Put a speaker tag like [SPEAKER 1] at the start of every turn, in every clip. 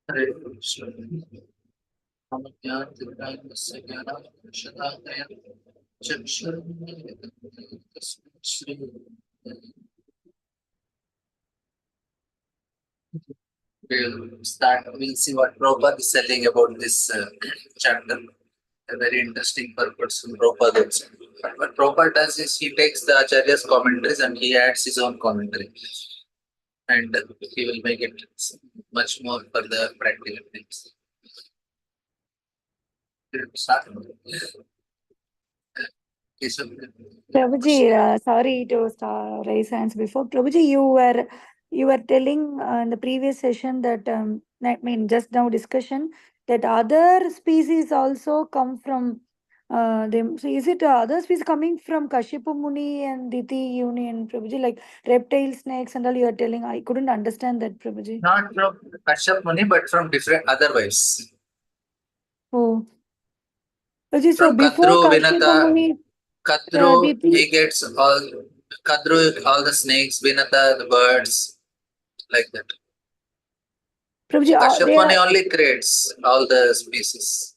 [SPEAKER 1] Hare Krishna. Mama Jnana Tirtaya Masya Jnana Shadakaya Chakshurunaya Tasmai Shri. We'll see what Prabhupada is telling about this chapter. A very interesting purpose from Prabhupada also. What Prabhupada does is he takes the Acharya's commentaries and he adds his own commentary. And he will make it much more for the practical things. Start. Okay, so
[SPEAKER 2] Prabhuji, sorry to raise hands before. Prabhuji, you were telling in the previous session that I mean just now discussion that other species also come from them. So is it other species coming from Kashyapa Muni and Diti Union, Prabhuji, like reptile snakes and all? You are telling. I couldn't understand that, Prabhuji.
[SPEAKER 1] not from Kashyap Muni, but from different other wives.
[SPEAKER 2] Oh, Prabhuji, so
[SPEAKER 1] From
[SPEAKER 2] before
[SPEAKER 1] Kadru,
[SPEAKER 2] Kashyapa
[SPEAKER 1] Vinata,
[SPEAKER 2] Muni,
[SPEAKER 1] Kadru,
[SPEAKER 2] Diti.
[SPEAKER 1] he gets all Kadru, all the snakes, Vinata, the birds, like that.
[SPEAKER 2] Prabhuji,
[SPEAKER 1] Kashyap
[SPEAKER 2] they
[SPEAKER 1] Muni
[SPEAKER 2] are.
[SPEAKER 1] only creates all the species.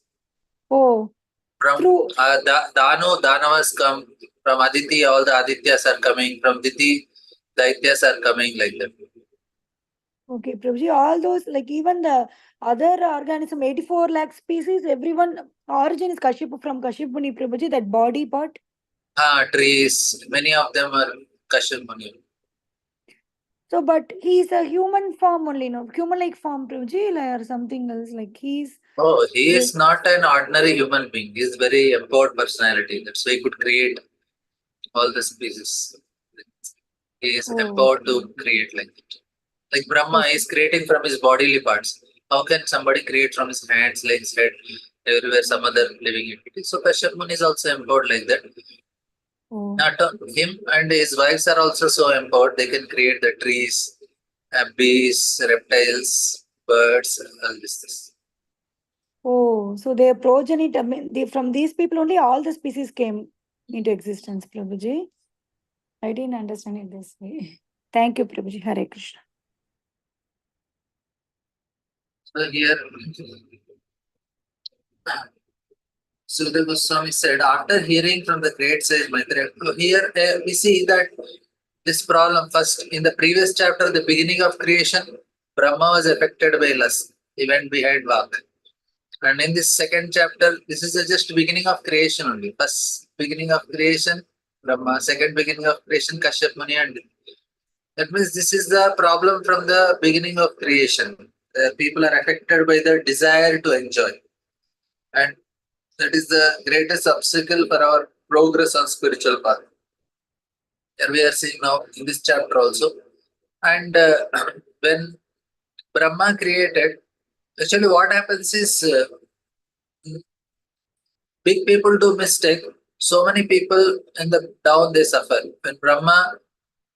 [SPEAKER 2] Oh,
[SPEAKER 1] From
[SPEAKER 2] through.
[SPEAKER 1] Danavas come. From Aditi, all the Adityas are coming. From Diti, Daityas are coming, like that.
[SPEAKER 2] Okay, Prabhuji, all those, like even the other organism, 84 lakh species, everyone, origin is Kashyap from Kashyap Muni, Prabhuji, that body part.
[SPEAKER 1] Trees, many of them are Kashyap Muni.
[SPEAKER 2] So, but he's a human form only, no? Human like form, Prabhuji, like, or something else. Like he's.
[SPEAKER 1] Oh, he
[SPEAKER 2] Yeah.
[SPEAKER 1] is not an ordinary human being. He is very empowered personality. That's why he could create all the species. He is
[SPEAKER 2] Oh,
[SPEAKER 1] empowered
[SPEAKER 2] okay.
[SPEAKER 1] to create like that. Like Brahma
[SPEAKER 2] Okay.
[SPEAKER 1] is creating from his bodily parts. How can somebody create from his hands, legs, head, everywhere some other living entity? So Kashyap Muni is also empowered like that.
[SPEAKER 2] Oh.
[SPEAKER 1] Not him and his wives are also so empowered. They can create the trees, bees, reptiles, birds, all this.
[SPEAKER 2] Oh, so their progeny, I mean, from these people only all the species came into existence, Prabhuji. I didn't understand it this way. Thank you, Prabhuji. Hare Krishna.
[SPEAKER 1] So here, Sudha Goswami said, after hearing from the great sage Maitreya, so here we see that this problem first in the previous chapter, the beginning of creation, Brahma was affected by lust. He went behind Vak. And in this second chapter, this is the just beginning of creation only. First beginning of creation, Brahma. Second beginning of creation, Kashyap Muni. And that means this is the problem from the beginning of creation. People are affected by the desire to enjoy. And that is the greatest obstacle for our progress on spiritual path. Here we are seeing now in this chapter also. And when Brahma created, actually what happens is big people do mistake. So many people in the down they suffer. When Brahma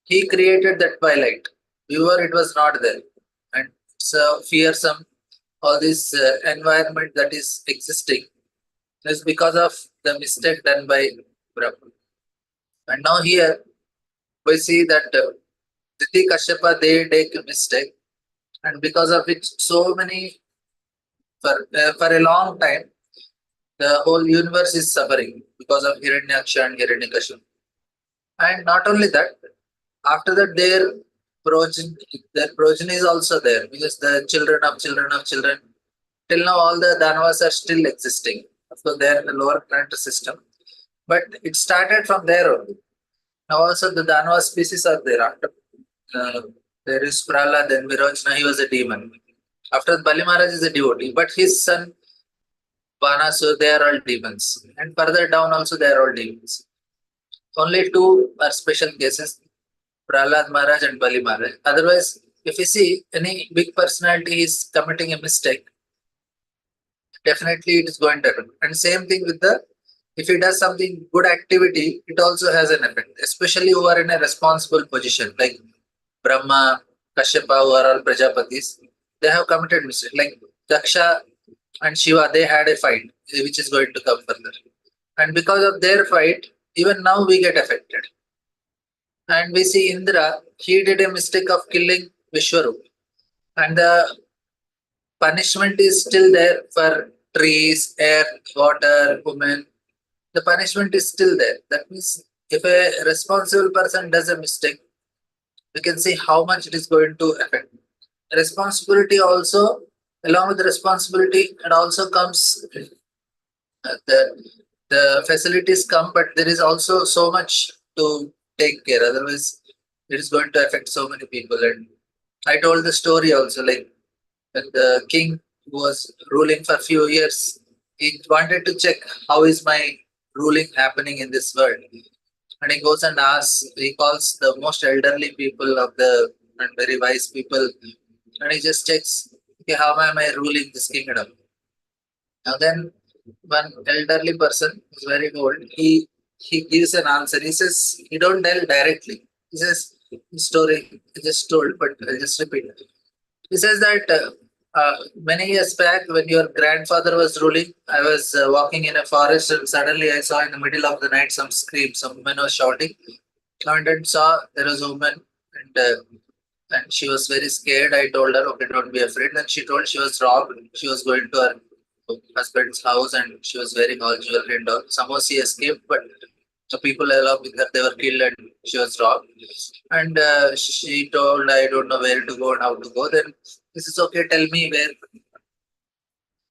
[SPEAKER 1] he created that twilight, before it was not there, and so fearsome all this environment that is existing is because of the mistake done by Brahma. And now here we see that Diti Kashyapa they take a mistake, and because of it, so many for a long time the whole universe is suffering because of Hiranyaksha and Hiranyakashipu. And not only that, after that their progeny is also there because the children of children till now all the Danavas are still existing. So they are in the lower planetary system. But it started from there only. Now also the Danava species are there. After there is Prahlad, then Virojana, he was a demon. After Bali Maharaj is a devotee, but his son Vanasur, they are all demons. And further down also they are all demons. Only two are special cases, Prahlad Maharaj and Bali Maharaj. Otherwise, if you see any big personality is committing a mistake, definitely it is going to happen. And same thing with the if he does something good activity, it also has an effect, especially who are in a responsible position, like Brahma, Kashyapa, who are all Prajapatis, they have committed mistake. Like Daksha and Shiva, they had a fight, which is going to come further. And because of their fight, even now we get affected. And we see Indra, he did a mistake of killing Vishwarup. And the punishment is still there for trees, air, water, women. The punishment is still there. That means if a responsible person does a mistake, we can see how much it is going to affect. Responsibility also, along with the responsibility, it also comes the facilities come, but there is also so much to take care. Otherwise, it is going to affect so many people. And I told the story also, like when the king was ruling for a few years, he wanted to check how is my ruling happening in this world. And he goes and asks, he calls the most elderly people of the and very wise people, and he just checks, okay, how am I ruling this kingdom? Now then, one elderly person who's very old, he gives an answer. He says he don't tell directly. He says story I just told, but I'll just repeat. He says that many years back, when your grandfather was ruling, I was walking in a forest and suddenly I saw in the middle of the night some scream. Some woman was shouting. And then saw there was a woman and she was very scared. I told her, okay, don't be afraid. Then she told she was robbed. She was going to her husband's house and she was wearing all jewelry and all. Somehow she escaped, but the people along with her, they were killed and she was robbed. And she told, I don't know where to go and how to go. Then this is okay, tell me where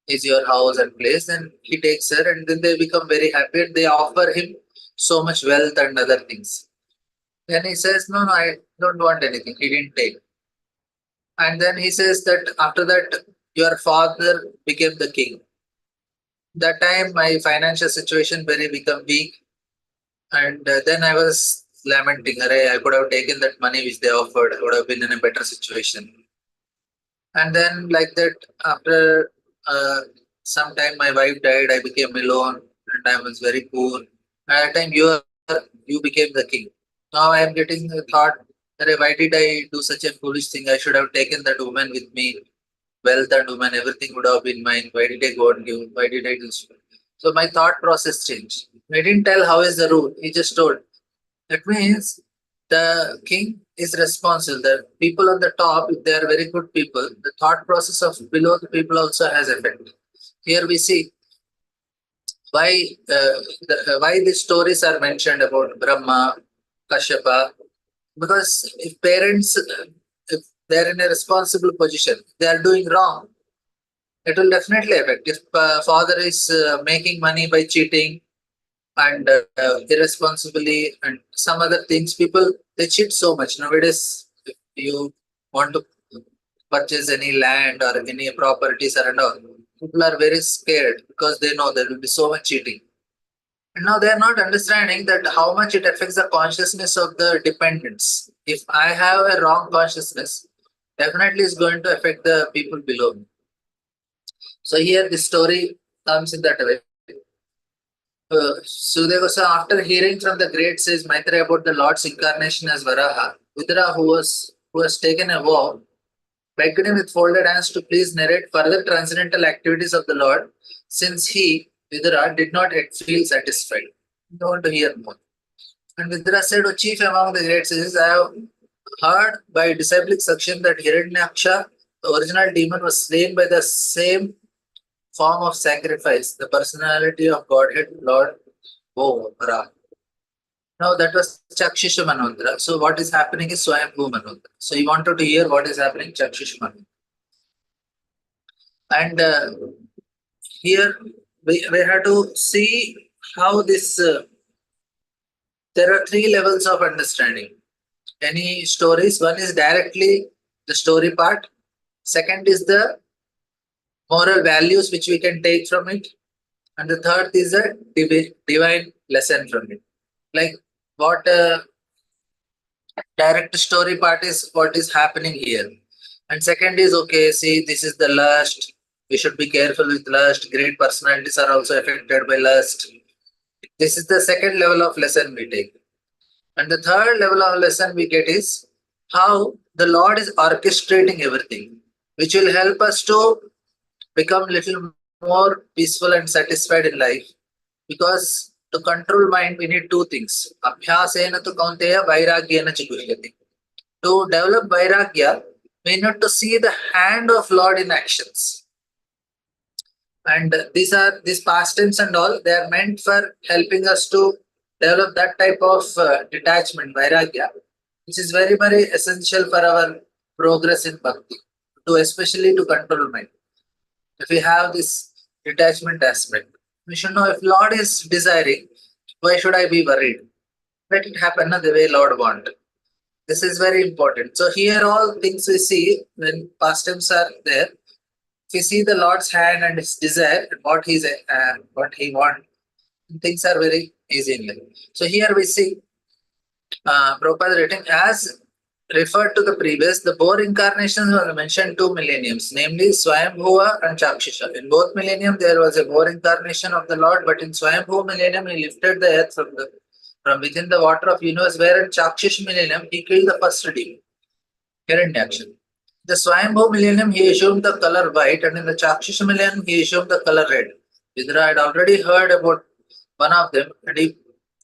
[SPEAKER 1] is your house and place. And he takes her and then they become very happy and they offer him so much wealth and other things. Then he says, no, no, I don't want anything. He didn't take. And then he says that after that, your father became the king. That time, my financial situation very become weak. And then I was lamenting, I could have taken that money which they offered. I would have been in a better situation. And then like that, after some time, my wife died. I became alone and I was very poor. At that time, you became the king. Now I am getting the thought that why did I do such a foolish thing? I should have taken that woman with me, wealth and woman, everything would have been mine. Why did I go and give? Why did I do so? So my thought process changed. I didn't tell how is the rule. He just told. That means the king is responsible. The people on the top, if they are very good people, the thought process of below the people also has effect. Here we see why these stories are mentioned about Brahma, Kashyapa, because if parents, if they're in a responsible position, they are doing wrong, it will definitely affect. If father is making money by cheating and irresponsibly and some other things, people they cheat so much nowadays. If you want to purchase any land or any properties or and all, people are very scared because they know there will be so much cheating. And now they are not understanding that how much it affects the consciousness of the dependents. If I have a wrong consciousness, definitely is going to affect the people below me. So here this story comes in that way. So after hearing from the great sage Maitreya about the Lord's incarnation as Varaha, Vidura, who has taken a vow, begged him with folded hands to please narrate further transcendental activities of the Lord, since he, Vidura, did not yet feel satisfied. He want to hear more. And Vidura said, O chief among the great sages, I have heard by disciplic suction that Hiranyaksha, the original demon, was slain by the same form of sacrifice, the personality of Godhead, Lord Vara. Now that was Chakshisha Manvantara. So what is happening is Swayambhu Manvantara. So he wanted to hear what is happening Chakshisha Manvantara. And here we have to see how this, there are three levels of understanding. Any stories, one is directly the story part. Second is the moral values which we can take from it. And the third is a divine lesson from it. Like what direct story part is what is happening here. And second is okay, see, this is the lust. We should be careful with lust. Great personalities are also affected by lust. This is the second level of lesson we take. And the third level of lesson we get is how the Lord is orchestrating everything, which will help us to become little more peaceful and satisfied in life. Because to control mind, we need two things. Abhyasena tu kaunteya vairagyena chiguhyati. To develop vairagya, we need to see the hand of Lord in actions. And these pastimes and all, they are meant for helping us to develop that type of detachment, vairagya, which is very, very essential for our progress in bhakti, to especially to control mind. If we have this detachment aspect, we should know if Lord is desiring, why should I be worried? Let it happen the way Lord want. This is very important. So here all things we see when pastimes are there, if we see the Lord's hand and his desire and what he wants, things are very easy in life. So here we see Prabhupada writing as referred to the previous, the four incarnations were mentioned two millenniums, namely Swayambhuva and Chakshusha. In both millennium there was a four incarnation of the Lord, but in Swayambhuva millennium he lifted the earth from within the water of universe, where in Chakshush millennium he killed the first demon, Hiranyaksha. The Swayambhuva millennium he assumed the color white, and in the Chakshush millennium he assumed the color red. Vidra had already heard about one of them, and he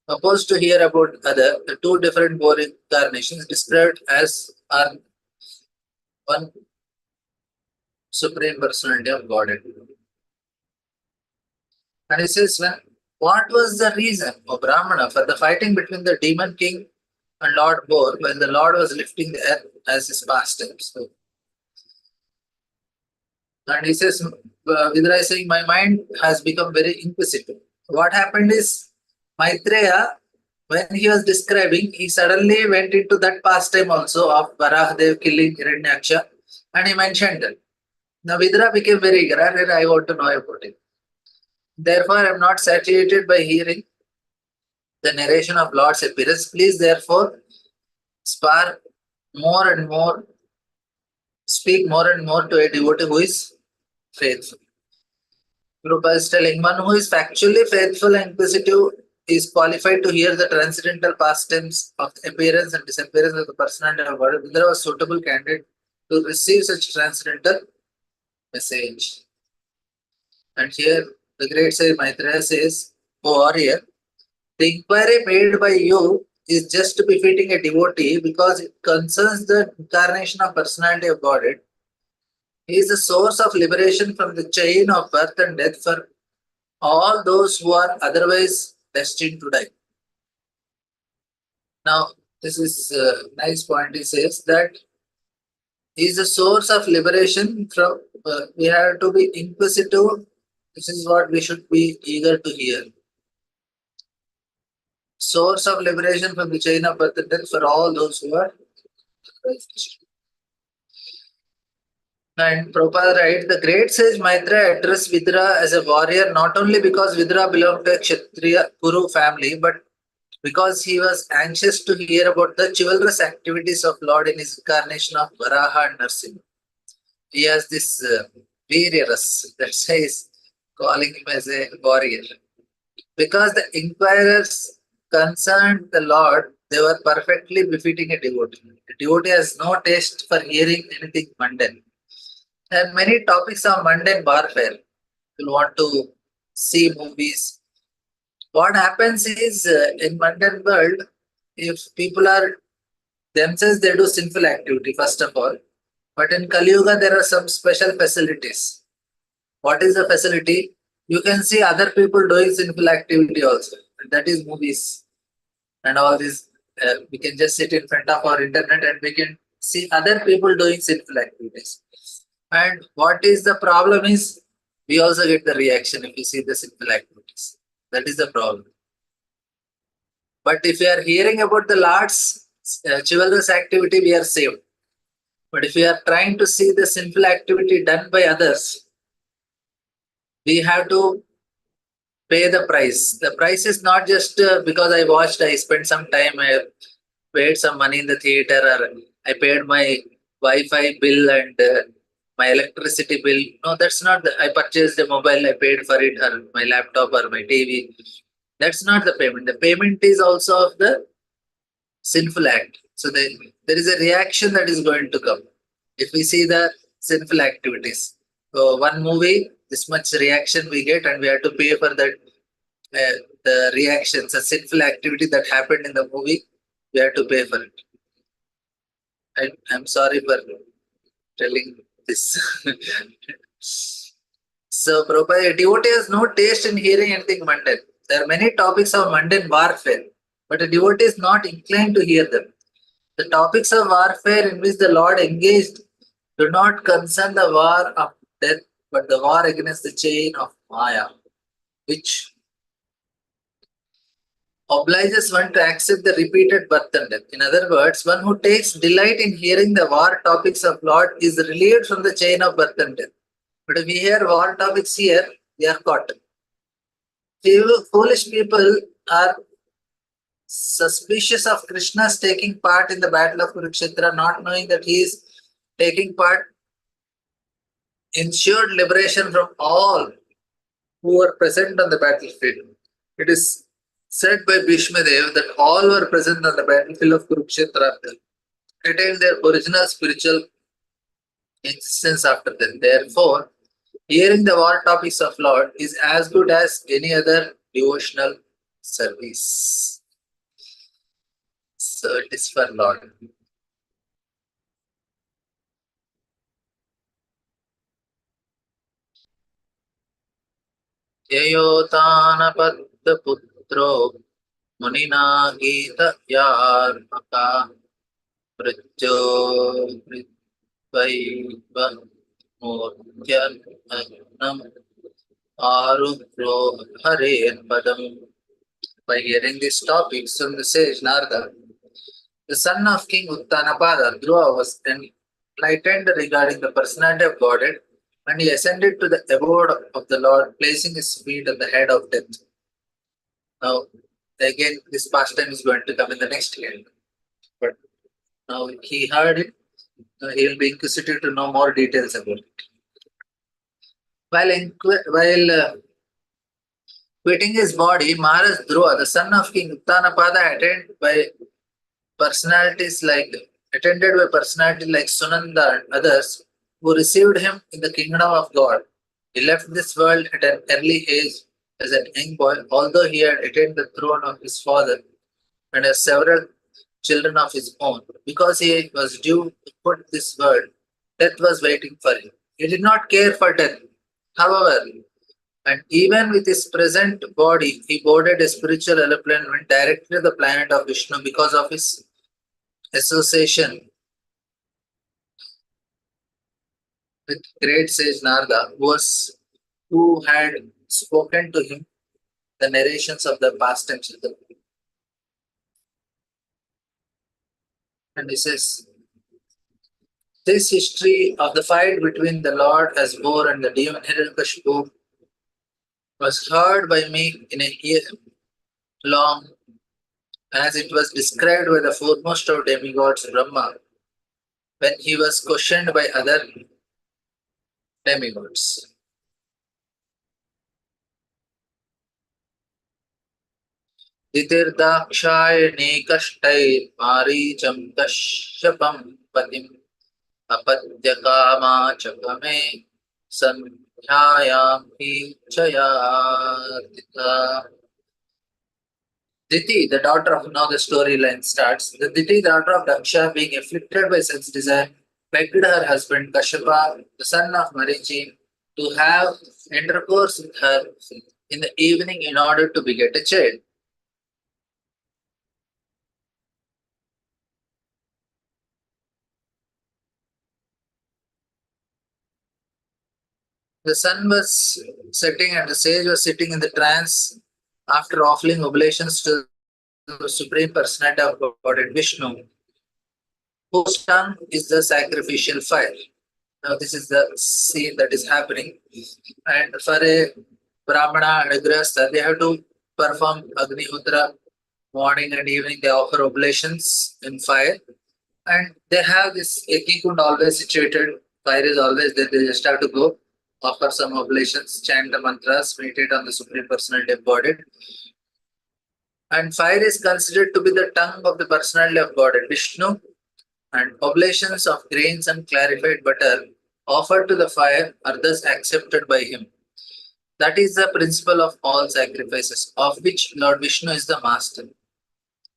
[SPEAKER 1] opposed to hear about other. The two different four incarnations described as are one supreme personality of Godhead. And he says, what was the reason of Brahmana for the fighting between the demon king and Lord Bor when the Lord was lifting the earth as his pastimes? So, and he says, Vidra is saying, my mind has become very inquisitive. What happened is, Maitreya, when he was describing, he suddenly went into that pastime also of Varahadev killing Hiranyaksha, and he mentioned that. Now Vidra became very eager, and I want to know about it. Therefore, I am not satiated by hearing the narration of Lord's appearance. Please, therefore, spar more and more, speak more and more to a devotee who is faithful. Prabhupada is telling one who is factually faithful and inquisitive is qualified to hear the transcendental pastimes of the appearance and disappearance of the personality of God. Vidra was suitable candidate to receive such transcendental message. And here the great sage Maitreya says, O warrior, the inquiry made by you is just befitting a devotee because it concerns the incarnation of personality of Godhead. He is the source of liberation from the chain of birth and death for all those who are otherwise destined to die. Now, this is a nice point. He says that he is the source of liberation from, we have to be inquisitive. This is what we should be eager to hear. Source of liberation from the chain of birth and death for all those who are. And Prabhupada writes, the great sage Maitreya addressed Vidra as a warrior not only because Vidra belonged to a Kshatriya Kuru family, but because he was anxious to hear about the chivalrous activities of Lord in his incarnation of Varaha and Narsimha. He has this Viryaras, that's why he's calling him as a warrior. Because the inquirers concerned the Lord, they were perfectly befitting a devotee. A devotee has no taste for hearing anything mundane. There are many topics of mundane warfare. You want to see movies. What happens is in mundane world, if people are themselves, they do sinful activity first of all. But in Kali Yuga, there are some special facilities. What is the facility? You can see other people doing sinful activity also. And that is movies and all this. We can just sit in front of our internet and we can see other people doing sinful activities. And what is the problem is we also get the reaction if we see the sinful activities. That is the problem. But if we are hearing about the Lord's chivalrous activity, we are saved. But if we are trying to see the sinful activity done by others, we have to pay the price. The price is not just because I watched, I spent some time, I paid some money in the theater, or I paid my Wi-Fi bill and my electricity bill. No, that's not the, I purchased a mobile, I paid for it, or my laptop or my TV. That's not the payment. The payment is also of the sinful act. So there is a reaction that is going to come if we see the sinful activities. So one movie, this much reaction we get, and we have to pay for that. The reactions, a sinful activity that happened in the movie, we have to pay for it. I'm sorry for telling this. So, Prabhupada, a devotee has no taste in hearing anything mundane. There are many topics of mundane warfare, but a devotee is not inclined to hear them. The topics of warfare in which the Lord engaged do not concern the war of death, but the war against the chain of Maya, which obliges one to accept the repeated birth and death. In other words, one who takes delight in hearing the war topics of Lord is relieved from the chain of birth and death. But if we hear war topics here, they are caught. Foolish people are suspicious of Krishna's taking part in the battle of Kurukshetra, not knowing that he is taking part, ensured liberation from all who were present on the battlefield. It is said by Bhishma Dev that all were present on the battlefield of Kurukshetra attained their original spiritual existence after death. Therefore, hearing the war topics of Lord is as good as any other devotional service. So it is for Lord. ययोतानपद्मपुत्रो मुनिना गीतयार्मका मृत्यो मृत्वैव मूर्त्यन्नम् आरुह्यो हरेर्पदम्. By hearing these topics from the sage Narada, the son of King Uttanapada, Dhruva, was enlightened regarding the personality of Godhead, and he ascended to the abode of the Lord, placing his feet at the head of death. Now, again, this pastime is going to come in the next canto. But now he heard it, he will be inquisitive to know more details about it. While quitting his body, Maharaj Dhruva, the son of King Uttanapada, attended by personality like Sunanda and others who received him in the kingdom of God. He left this world at an early age as an young boy, although he had attained the throne of his father and has several children of his own. Because he was due to quit this world, death was waiting for him. He did not care for death. However, and even with his present body, he boarded a spiritual aeroplane and went directly to the planet of Vishnu because of his association with great sage Narada, who had spoken to him the narrations of the past times. And he says, this history of the fight between the Lord Asbor and the demon Hiranyakashipu was heard by me in a year long, as it was described by the foremost of demigods, Brahma, when he was questioned by other demigods. तितिर्दाक्षायणीकष्टैर्मारीचं कश्यपं पतिम् अपत्यकामाचकमे सन्ध्यायां हि चयातिता. Diti, the daughter of, now the storyline starts. The Diti, the daughter of Daksha, being afflicted by sense desire, begged her husband Kashyapa, the son of Marichi, to have intercourse with her in the evening in order to beget a child. The sun was setting and the sage was sitting in the trance after offering oblations to the Supreme Personality of Godhead Vishnu, whose tongue is the sacrificial fire. Now, this is the scene that is happening. And for a Brahmana and a Grihastha, they have to perform Agnihotra morning and evening. They offer oblations in fire. And they have this Yajna always situated. Fire is always there. They just have to go, offer some oblations, chant the mantras, meditate on the Supreme Personality of Godhead. And fire is considered to be the tongue of the Personality of Godhead Vishnu. And oblations of grains and clarified butter offered to the fire are thus accepted by him. That is the principle of all sacrifices, of which Lord Vishnu is the master.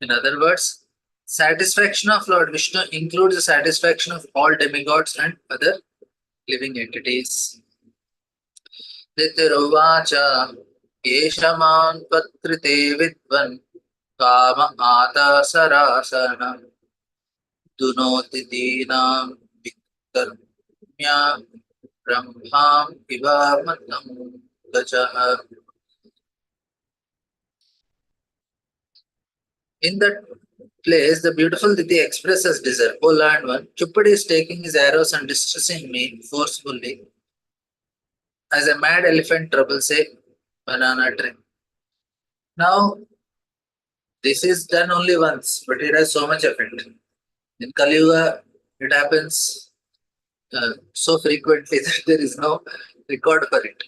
[SPEAKER 1] In other words, satisfaction of Lord Vishnu includes the satisfaction of all demigods and other living entities. Titiruvacha Eshaman Patrite Vidvan Kama Ata Sarasana Dunoti Dinam Viktarmya Brahmam Vivamatam Gajaha. In that place, the beautiful Diti expresses desire. O Land One, Cupid is taking his arrows and distressing me forcefully, as a mad elephant troubles a banana tree. Now, this is done only once, but it has so much effect. In Kali Yuga, it happens so frequently that there is no record for it.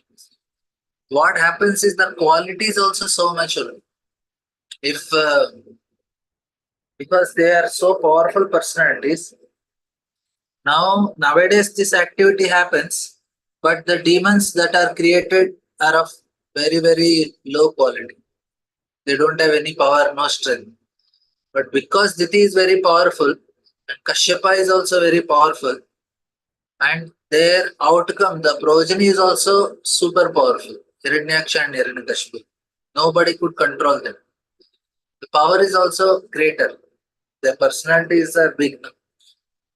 [SPEAKER 1] What happens is the quality is also so much. If because they are so powerful personalities, nowadays this activity happens, but the demons that are created are of very low quality. They don't have any power, no strength. But because Diti is very powerful, and Kashyapa is also very powerful, and their outcome, the progeny is also super powerful. Hiranyaksha and Hiranyakashipu. Nobody could control them. The power is also greater. Their personalities are big.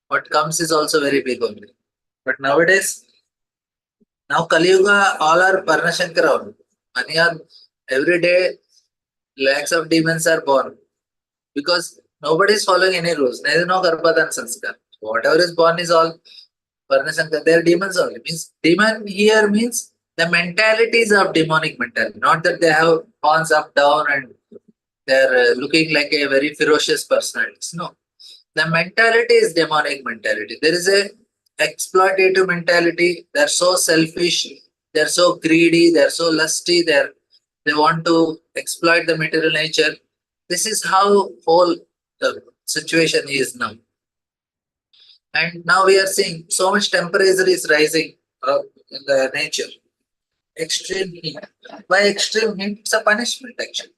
[SPEAKER 1] What comes is also very big only. But nowadays, now Kali Yuga, all are Parnashankara only. Many are every day lakhs of demons are born because nobody is following any rules. There is no Garbhadan Sanskar. Whatever is born is all Varnashankar. They are demons only. Means demon here means the mentalities of demonic mentality. Not that they have horns up down and they are looking like a very ferocious personalities. No, the mentality is demonic mentality. There is a exploitative mentality. They're so selfish. They're so greedy. They're so lusty. They want to exploit the material nature. This is how whole the situation is now. And now we are seeing so much temperature is rising in the nature. Extreme heat. By extreme heat, it's a punishment actually.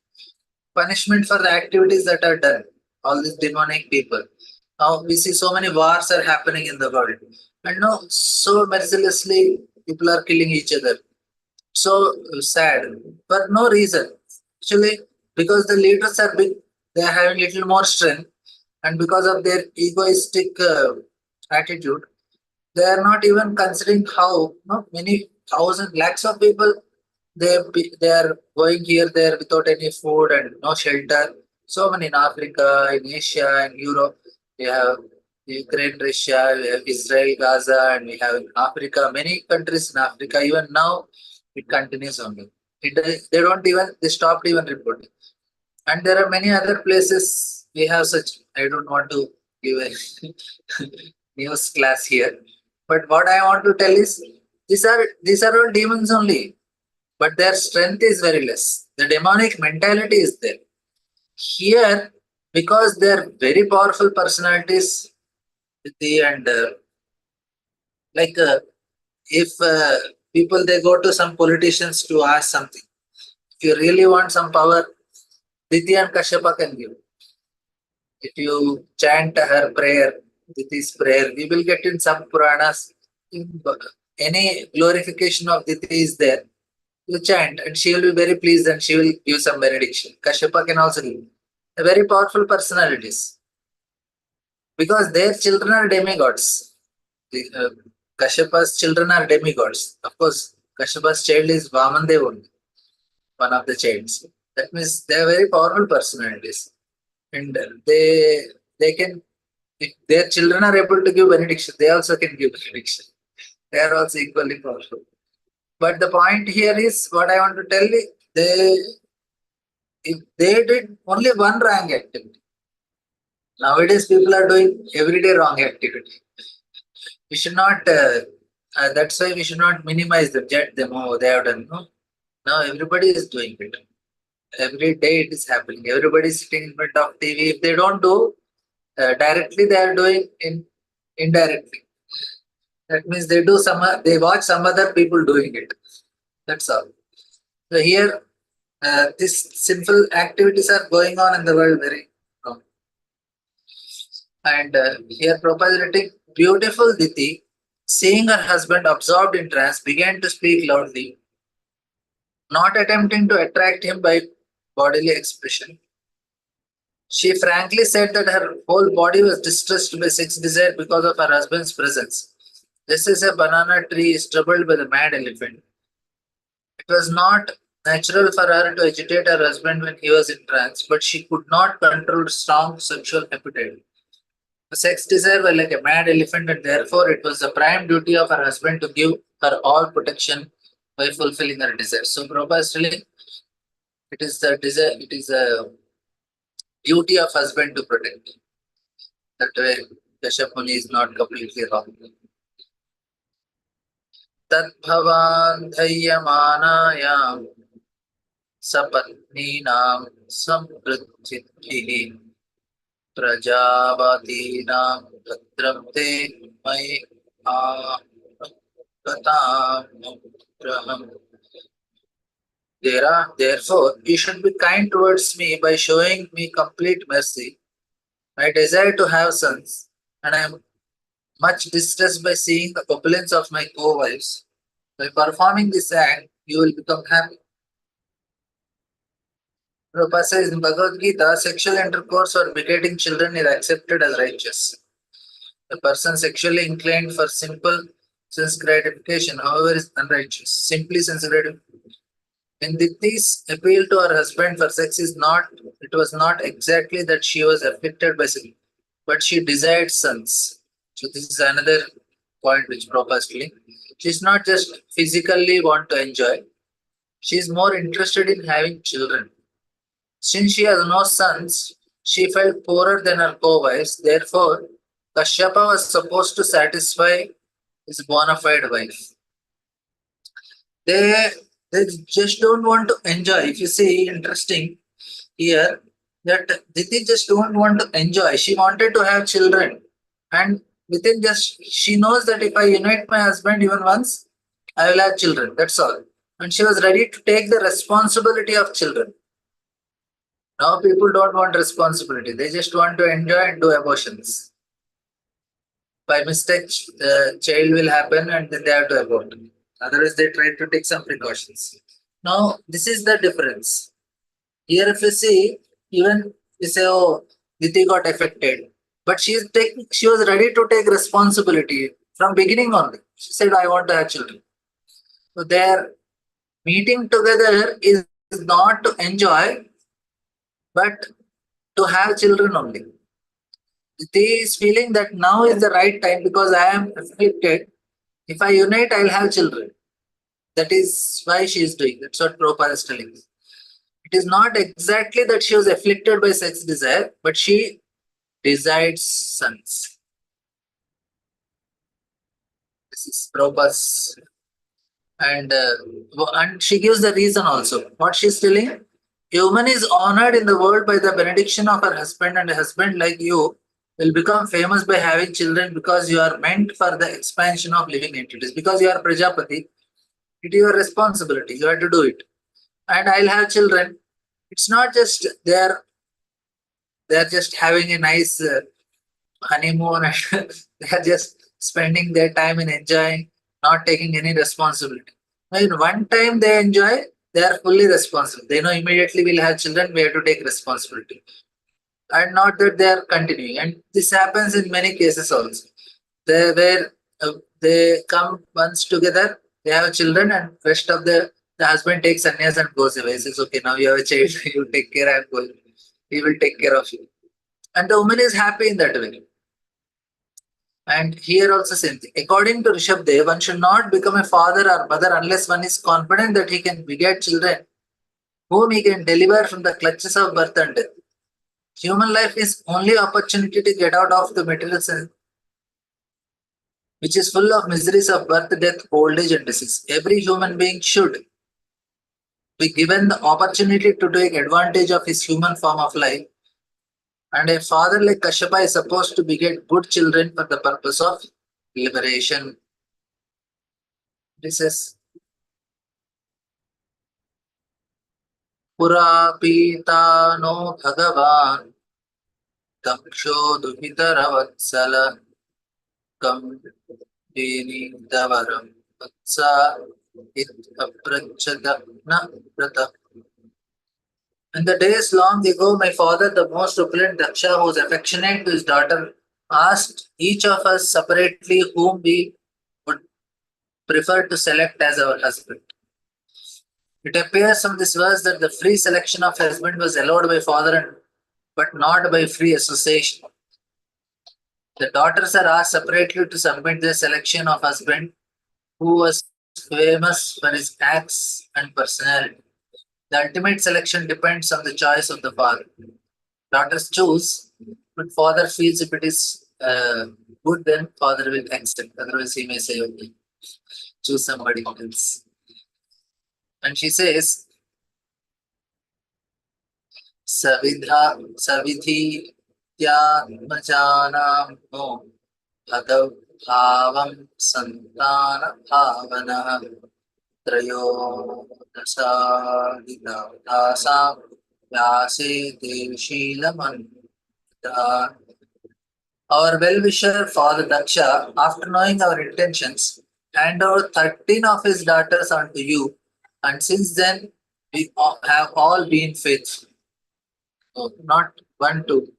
[SPEAKER 1] Punishment for the activities that are done. All these demonic people. Now we see so many wars are happening in the world. And now so mercilessly people are killing each other. So sad. For no reason. Actually, because the leaders are big, they are having little more strength. And because of their egoistic attitude, they are not even considering how many thousand lakhs of people they are going here there without any food and no shelter. So many in Africa, in Asia, in Europe. We have Ukraine, Russia, we have Israel, Gaza, and we have in Africa many countries in Africa. Even now, it continues only. They don't even they stopped even reporting. And there are many other places we have such. I don't want to give a news class here, but what I want to tell is these are all demons only, but their strength is very less. The demonic mentality is there. Here, because they are very powerful personalities, and like if people they go to some politicians to ask something. If you really want some power, Diti and Kashyapa can give. If you chant her prayer, Diti's prayer, we will get in some Puranas. Any glorification of Diti is there. You chant and she will be very pleased and she will give some benediction. Kashyapa can also give. Very powerful personalities. Because their children are demigods. Kashyapa's children are demigods. Of course, Kashyapa's child is Vamandev only, one of the childs. That means they are very powerful personalities. And they can, if their children are able to give benediction, they also can give benediction. They are also equally powerful. But the point here is what I want to tell you, if they did only one wrong activity. Nowadays, people are doing everyday wrong activity. We should not. That's why we should not minimize them, judge them. Oh, they have done. No, now everybody is doing it. Every day it is happening. Everybody is sitting in front of TV. If they don't do directly, they are doing indirectly. That means they do some. They watch some other people doing it. That's all. So here, these sinful activities are going on in the world very wrong. And here, Prabhupada beautiful Diti, seeing her husband absorbed in trance, began to speak loudly. not attempting to attract him by bodily expression. She frankly said that her whole body was distressed by sex desire because of her husband's presence. Just as a banana tree is troubled by the mad elephant. It was not natural for her to agitate her husband when he was in trance, but she could not control strong sexual appetite. The sex desire was like a mad elephant, and therefore it was the prime duty of her husband to give her all protection by fulfilling her desire. So, Prabhupada is telling it is the desire, it is a duty of husband to protect. That way, Kashapuni is not completely wrong. Tadbhavan dhayyamanayaam sapatninam samvriddhihi prajapatinam bhadram te mai gatam. Therefore, you should be kind towards me by showing me complete mercy. I desire to have sons, and I am much distressed by seeing the opulence of my co-wives. By performing this act, you will become happy. Prabhupada says in Bhagavad Gita, sexual intercourse or begetting children is accepted as righteous. The person sexually inclined for simple sense gratification, however, is unrighteous. Simply sense gratification. When Diti's appeal to her husband for sex it was not exactly that she was afflicted by sin, but she desired sons. So this is another point which Prabhupada is telling. She's not just physically want to enjoy, she is more interested in having children. Since she has no sons, she felt poorer than her co-wives. Therefore, Kashyapa was supposed to satisfy his bona fide wife. They they just don't want to enjoy. If you see, interesting here that Diti just don't want to enjoy. She wanted to have children, and within just she knows that if I unite my husband even once, I will have children. That's all, and she was ready to take the responsibility of children. Now people don't want responsibility; they just want to enjoy and do abortions. By mistake, the child will happen, and then they have to abort. Otherwise, they try to take some precautions. Now, this is the difference. Here, if you see, even you say, oh, Diti got affected, but she was ready to take responsibility from beginning only. She said, I want to have children. So their meeting together is not to enjoy, but to have children only. Diti is feeling that now is the right time because I am afflicted. If I unite, I'll have children. That is why she is doing. That's what Prabhupada is telling. It is not exactly that she was afflicted by sex desire, but she desired sons. This is Prabhupada's. And she gives the reason also. What she's telling? A woman is honored in the world by the benediction of her husband, and a husband like you will become famous by having children because you are meant for the expansion of living entities. Because you are Prajapati, it is your responsibility. You have to do it. And I'll have children. It's not just they're just having a nice honeymoon and they're just spending their time in enjoying, not taking any responsibility. Now, in one time they enjoy, they are fully responsible. They know immediately we'll have children, we have to take responsibility. And not that they are continuing. And this happens in many cases also. They come once together, they have children, and rest of the husband takes sannyas and goes away. He says, okay, now you have a child, you take care, I'm going. He will take care of you. And the woman is happy in that way. And here also same thing. According to Rishabdev, one should not become a father or mother unless one is confident that he can beget children whom he can deliver from the clutches of birth and death. Human life is only opportunity to get out of the material sense, which is full of miseries of birth, death, old age, and disease. Every human being should be given the opportunity to take advantage of his human form of life. And a father like Kashyapa is supposed to beget good children for the purpose of liberation. This is Pura Pita no Bhagavan Daksho Duhitara Kam Dini Davaram Vatsa it aprachadana vrata. In the days long ago, my father, the most opulent Daksha, who was affectionate to his daughter, asked each of us separately whom we would prefer to select as our husband. It appears from this verse that the free selection of husband was allowed by father, but not by free association. The daughters are asked separately to submit their selection of husband who was famous for his acts and personality. The ultimate selection depends on the choice of the father. Daughters choose, but father feels if it is good, then father will accept. Otherwise, he may say, okay, choose somebody else. And she says, Savidha Savidhyatmajanam no Bhadav Bhavam Santana Bhavana त्रयोदशादितासां व्यासे देवशीलमन्विता. Our well-wisher Father Daksha, after knowing our intentions, handed over 13 of his daughters unto you, and since then we have all been faithful. Oh, not one, two.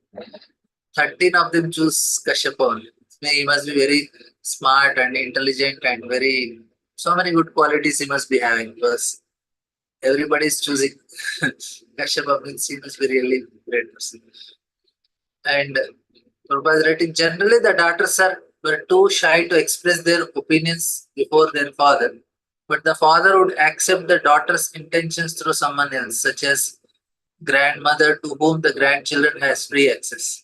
[SPEAKER 1] 13 of them choose Kashyapa only. He must be very smart and intelligent and very so many good qualities he must be having because everybody is choosing Kashyapa means he must be really great person. And Prabhupada is writing, generally the daughters were too shy to express their opinions before their father, but the father would accept the daughter's intentions through someone else, such as grandmother to whom the grandchildren has free access.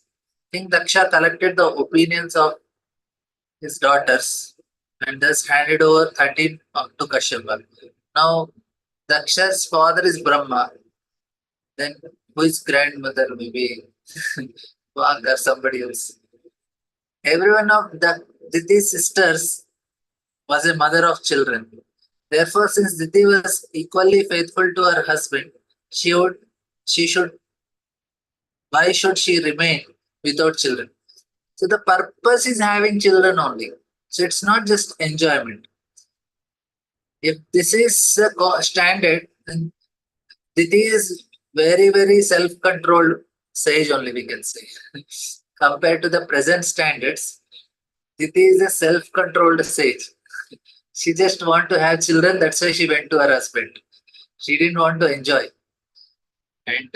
[SPEAKER 1] King Daksha collected the opinions of his daughters and thus handed over 13 to Kashyapa. Now, Daksha's father is Brahma, then who is grandmother, maybe Vag or somebody else. Every one of the Diti's sisters was a mother of children. Therefore, since Diti was equally faithful to her husband, she would, she should, why should she remain without children? So the purpose is having children only. So it's not just enjoyment. If this is a standard, then Diti is very self-controlled sage only we can say. Compared to the present standards, Diti is a self-controlled sage. She just want to have children. That's why she went to her husband. She didn't want to enjoy. And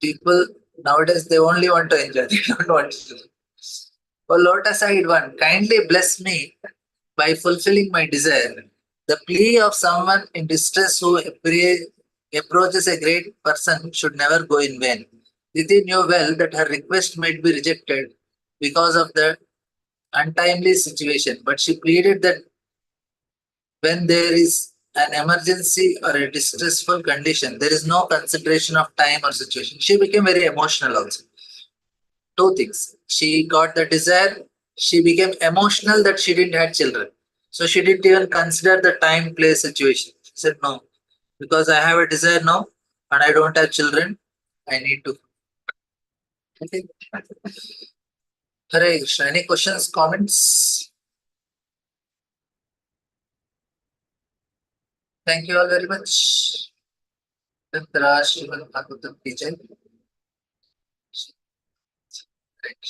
[SPEAKER 1] people nowadays they only want to enjoy. They don't want to. Oh Lord aside one, kindly bless me by fulfilling my desire. The plea of someone in distress who approaches a great person should never go in vain. Diti knew well that her request might be rejected because of the untimely situation, but she pleaded that when there is an emergency or a distressful condition, there is no consideration of time or situation. She became very emotional also. Two things. She got the desire, she became emotional that she didn't have children. So she didn't even consider the time, place, situation. She said, no, because I have a desire now and I don't have children, I need to. Okay. Hare Krishna. Any questions, comments? Thank you all very much. Srimad Bhagavatam ki jai.